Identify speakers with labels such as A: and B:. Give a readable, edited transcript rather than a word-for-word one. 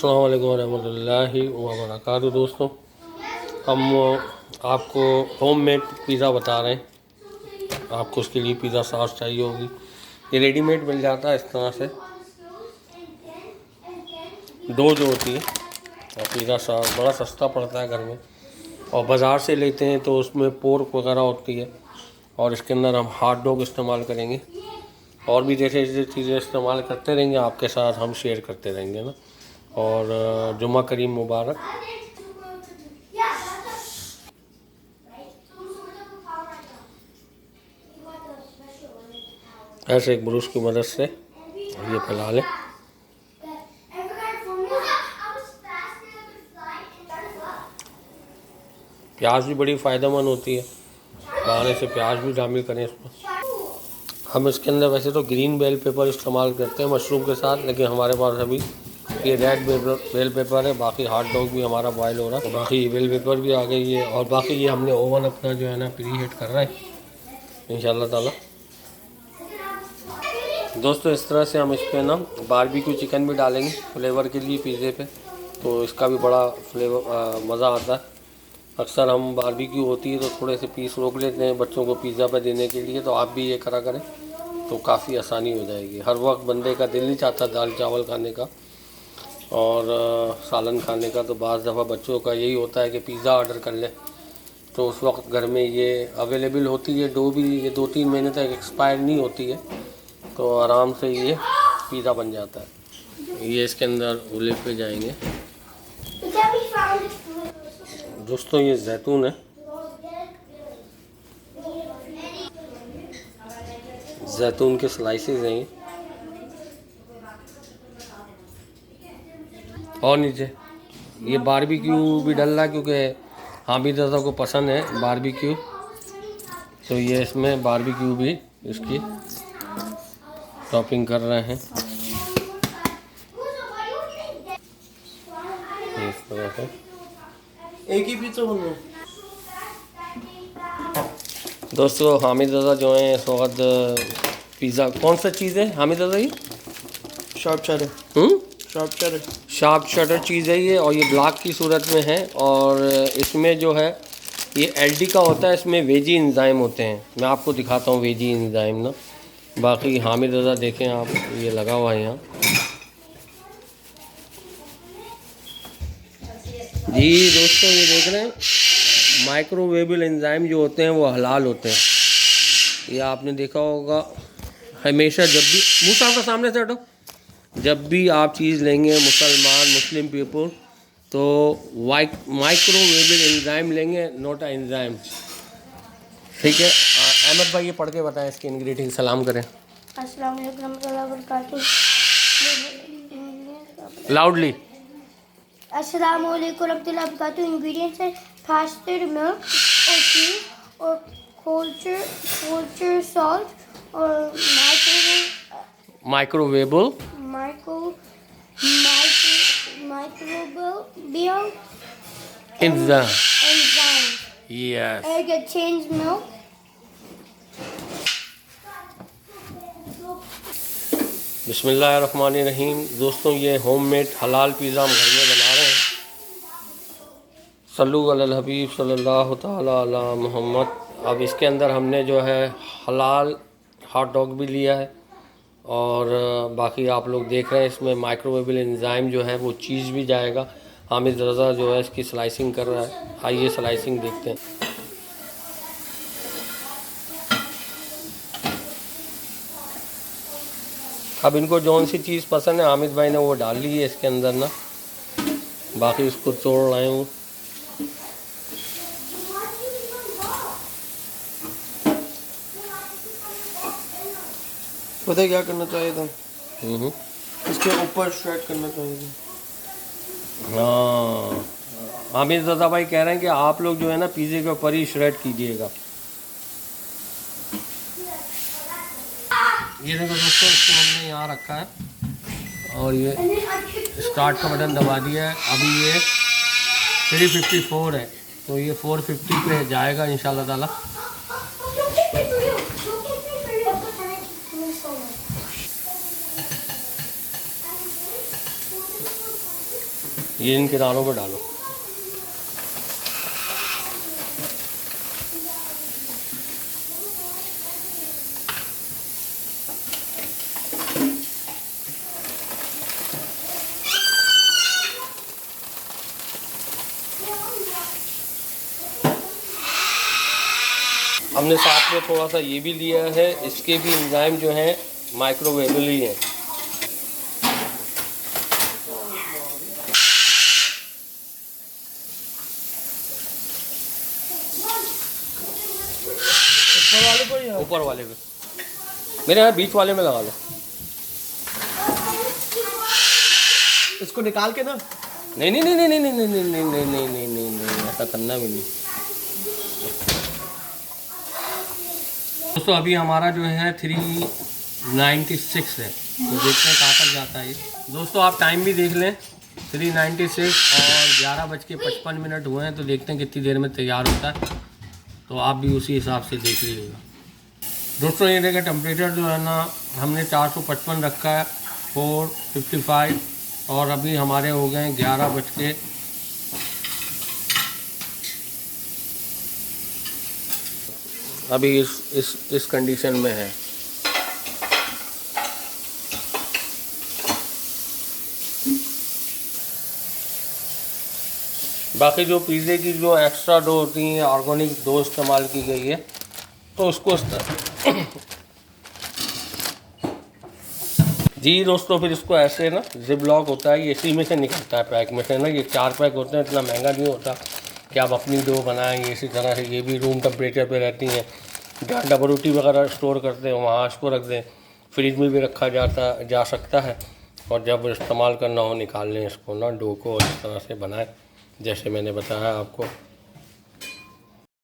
A: अस्सलाम वालेकुम रहमतुल्लाहि व बरकातुहू। दोस्तों, हम आपको होममेड पिज़्ज़ा बता रहे हैं। आपको उसके लिए पिज़्ज़ा सॉस चाहिए होगी। ये रेडीमेड मिल जाता है इस तरह से, डो जो होती है। और पिज़्ज़ा सॉस बड़ा सस्ता पड़ता है घर में, और बाज़ार से लेते हैं तो उसमें पोर्क वगैरह होती है, और इसके अंदर हम हॉट डॉग इस्तेमाल करेंगे। और भी जैसे जैसे चीज़ें इस्तेमाल करते रहेंगे आपके साथ हम शेयर करते रहेंगे ना। और जुम्मा करीम मुबारक। ऐसे एक ब्रश की मदद से ये फैला लें। प्याज भी बड़ी फ़ायदेमंद होती है, खाने से प्याज भी शामिल करें इसमें। हम इसके अंदर वैसे तो ग्रीन बेल पेपर इस्तेमाल करते हैं मशरूम के साथ, लेकिन हमारे पास अभी ये रेड बेल पेपर है। बाकी हॉट डॉग भी हमारा बॉयल हो रहा है, बाकी बेल पेपर भी आ गई है। और बाकी ये हमने ओवन अपना जो है ना प्री हीट कर रहे हैं इंशाल्लाह ताला। दोस्तों, इस तरह से हम इस पर ना बारबेक्यू चिकन भी डालेंगे फ्लेवर के लिए पिज़्ज़े पे, तो इसका भी बड़ा फ्लेवर मज़ा आता है। अक्सर हम बारबेक्यू होती है तो थोड़े से पीस रोक लेते हैं बच्चों को पिज़्ज़ा पे देने के लिए, तो आप भी ये करा करें तो काफ़ी आसानी हो जाएगी। हर वक्त बंदे का दिल नहीं चाहता दाल चावल खाने का और सालन खाने का, तो बाज़ दफ़ा बच्चों का यही होता है कि पिज़्ज़ा ऑर्डर कर लें। तो उस वक्त घर में ये अवेलेबल होती है। डो भी ये 2-3 महीने तक एक्सपायर नहीं होती है, तो आराम से ये पिज़्ज़ा बन जाता है। ये इसके अंदर ओलिव पे जाएंगे। दोस्तों, ये जैतून है, जैतून के स्लाइसेस हैं ये। और नीचे ये बारबेक्यू भी डल रहा है क्योंकि हामिद रज़ा को पसंद है बारबेक्यू, तो ये इसमें बारबेक्यू भी इसकी टॉपिंग कर रहे हैं इस तरह से।
B: एक ही पिज़्ज़ा बन रहा है।
A: दोस्तों, हामिद रज़ा जो है इस वक्त पिज़्ज़ा कौन सा चीज़ है हामिद रज़ा? ये
B: शार्प चेडर।
A: शार्प शटर चीज़ है ये, और ये ब्लॉक की सूरत में है। और इसमें जो है ये एलडी का होता है, इसमें वेजी एंजाइम होते हैं। मैं आपको दिखाता हूँ वेजी एंजाइम ना। बाकी हामिद रज़ा देखें आप, ये लगा हुआ है यहाँ। जी दोस्तों, ये देख रहे हैं माइक्रोवेबल एंजाइम जो होते हैं वो हलाल होते हैं। ये आपने देखा होगा हमेशा, जब भी मुँह साहब का सामने से हटो, जब भी आप चीज़ लेंगे मुस्लिम पीपल, तो माइक्रोवेबल एंजाइम लेंगे, नोट एंजाइम। ठीक है अहमद भाई, ये पढ़ के बताएं इसके इंग्रेडिएंट। सलाम करें।
C: अस्सलाम वालेकुम रहमतुल्लाहि व बरकातुहू।
A: लाउडली।
C: अस्सलाम वालेकुम रहमतुल्लाहि व बरकातुहू। इंग्रेडिएंट्स है फास्टेड मिल्क और चीज़ और कोल्चर सॉल्ट और
A: microbial enzyme. Yes.
C: egg change milk।
A: बिस्मिल्लाहिर्रहमानिर्रहीम। दोस्तों, ये होममेड हलाल पिज़्ज़ा हम घर में बना रहे हैं। सल्लु अलल हबीब सल्लल्लाहु ताला अला मुहम्मद। अब इसके अंदर हमने जो है हलाल हॉट डॉग भी लिया है, और बाकी आप लोग देख रहे हैं इसमें माइक्रोवेबल एंजाइम जो है वो चीज़ भी जाएगा। हामिद रज़ा जो है इसकी स्लाइसिंग कर रहा है। आइए स्लाइसिंग देखते हैं। अब इनको जौन सी चीज़ पसंद है हामिद भाई ने वो डाल ली है इसके अंदर ना, बाकी इसको तोड़ रहे हूँ।
B: पता है क्या करना चाहिए था? इसके ऊपर श्रेड करना चाहिए था।
A: हाँ, हामिद रज़ा भाई कह रहे हैं कि आप लोग जो है ना पिज़्ज़े के ऊपर ही श्रेड कीजिएगा। ये देखो दोस्तों, इसको हमने यहाँ रखा है और ये स्टार्ट का बटन दबा दिया है। अभी ये 354 है, तो ये 450 पे जाएगा इंशाल्लाह ताला। ये इन किनारों पे डालो। हमने साथ में थोड़ा सा ये भी लिया है, इसके भी एंजाइम जो हैं माइक्रोवेबल ही हैं।
B: ऊपर वाले को या
A: ऊपर वाले पे, मेरे यहाँ बीच वाले में लगा लो।
B: इसको निकाल के ना?
A: नहीं नहीं नहीं नहीं नहीं नहीं नहीं नहीं नहीं नहीं नहीं नहीं नहीं, ऐसा करना भी नहीं। दोस्तों अभी हमारा जो है 396 है, तो देखते हैं कहाँ तक जाता है ये। दोस्तों आप टाइम भी देख लें, 396 और 11:55 हुए हैं, तो देखते हैं कितनी देर में तैयार होता है। तो आप भी उसी हिसाब से देख लीजिएगा। दोस्तों ये देखिए टेम्परेचर जो है ना, हमने 455 रखा है, 455, और अभी हमारे हो गए 11 अभी इस कंडीशन में है। बाकी जो पिज़्ज़े की जो एक्स्ट्रा डो होती है, ऑर्गेनिक डो इस्तेमाल की गई है, तो उसको जी दोस्तों फिर इसको ऐसे ना जिप लॉक होता है, ये इसी में से निकलता है, पैक में से ना। ये 4 पैक होते हैं, इतना महंगा नहीं होता कि आप अपनी डो बनाएंगे। इसी तरह से ये भी रूम टेम्परेचर पे रहती हैं। जहाँ डबल रोटी वगैरह स्टोर करते हैं वहाँ इसको रख दें, फ्रिज में भी रखा जा सकता है, और जब इस्तेमाल करना हो निकाल लें इसको ना, डो को, और इस तरह से बनाएं जैसे मैंने बताया आपको।